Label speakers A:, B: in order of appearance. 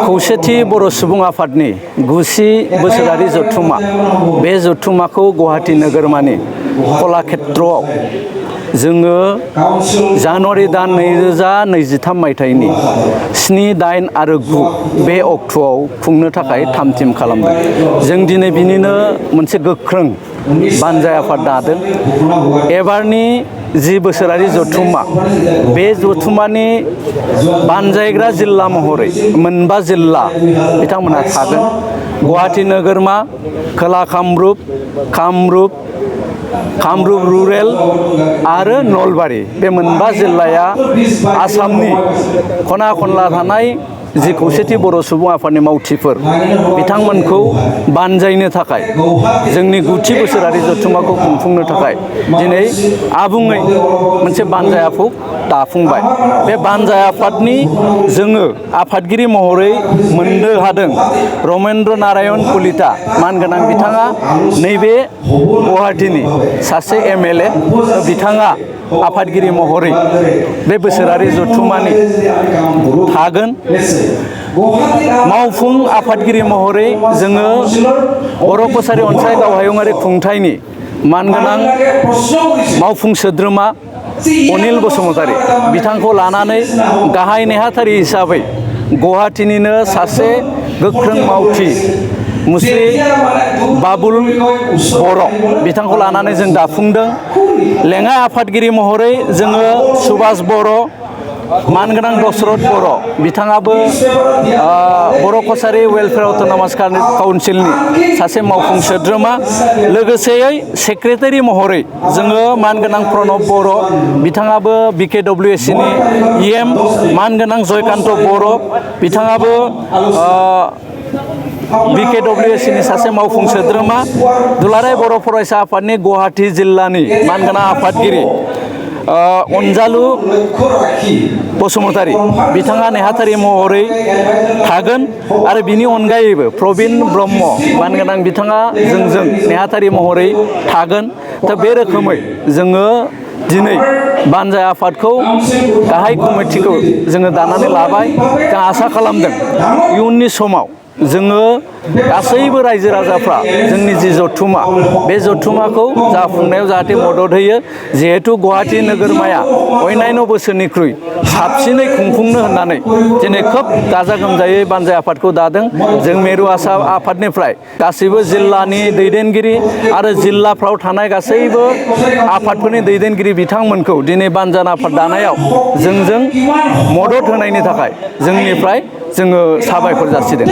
A: खौसेथि बर' सुबुं आफादनि 9थि बोसोरारि जथुम्मा बे जथुम्माखौ गुवाहाटी नोगोरमानि कलाक्षेत्रआव जोङो जानुवारि दान 2023 मायथाइनि 7, 8 आरो 9 बे अक्ट'आव खुंनो थाखाय थाम-थिम खालामदों। जों दिनै बिनिनो मोनसे गोख्रों बानजाय आफाद दादों। एबारनि जि बोसोरारि जथुम्मा बे जथुम्मानि बानजायग्रा जिल्ला महरै 9 जिल्ला बिथांमोनहा थागोन। गुवाहाटी नोगोरमा, खोला कामरुप, कामरुप रुरेल आरो नलबारि बे 9 जिल्लाया आसामनि खना खनला थानाय जि खौसेथि बर' सुबुं आफादनि मावथिफोर बिथांमोनखौ बानजायनो थाखाय जोंनि 9थि बोसोरारि जथुम्माखौ खुंफुंनो थाखाय दिनै आबुङै मोनसे बानजाय आफाद दाफुंबाय। बे बानजाय आफादनि जोङो आफादगिरि महरै मोननो हादों रमेन्द्र नारायण कलिता मानगोनां बिथाङा नैबे गुवाहाटीनि सासे MLA। बिथाङा आफादगिरि महरै बे बोसोरारि जथुम्मानि थागोन। मावफुं आफादगिरि महरै जोङो बर' कछारी अनसाय गावहायुङारि खुंथायनि मानगोनां मावफुं सोद्रोमा अनिल बसुमतारी बिथांखौ लानानै गाहाय नेहाथारि हिसाबै गुवाहाटीनिनो सासे गोख्रों मावथि मुस्रि बाबुल बर' बिथांखौ लानानै जों दाफुंदों। लेङाइ आफादगिरि महरै जोङो सुभाष बर', मानगोनां दशरथ बर' बिथाङाबो बर' कछारी वेलफेयार अट'नमास काउन्सिलनि सासे मावफुं सोद्रोमा। लोगोसेयै सेक्रेटारि महरै जोङो मानगोनां प्रणब बर' बिथाङाबो BKWSCनि EM, मानगोनां जयकान्त बर' बिथाङाबो BKWSCनि सासे मावफुं सोद्रोमा। दुलाराय बर' फरायसा आफादनि गुवाहाटी जिल्लानि मानगोनां आफादगिरि अनजालु बसुमतारी बिथाङा नेहाथारि महरै थागोन। आरो बिनि अनगायैबो प्रबिन ब्रह्म मानगोनां बिथाङा जोंजों नेहाथारि महरै थागोन। दा बे रोखोमै जोङो दिनै बानजाय आफादखौ गाहाय कमिटिखौ जोङो दानानै लाबाय। जों आसा खालामदों इयुननि समाव जोङो गासैबो रायजो राजाफ्रा जोंनि जि जथुम्मा बे जथुम्माखौ जाफुंनायाव जाहाथे मदद होयो। जिहेतु गुवाहाटी नोगोरमाया अन्यान्य बोसोरनिख्रुइ साबसिनै खुंफुंनो होननानै दिनै खोब गाजा गोमजायै बानजाय आफादखौ दादों। जों मेरु आफादनिफ्राय गासैबो जिल्लानि दैदेनगिरि आरो जिल्लाफ्राव थानाय गासैबो आफादफोरनि दैदेनगिरि बिथांमोनखौ दिनै बानजाय आफाद दानायाव जोंजों मदद होनायनि थाखाय जोंनिफ्राय जोङो साबायखर जासिदों।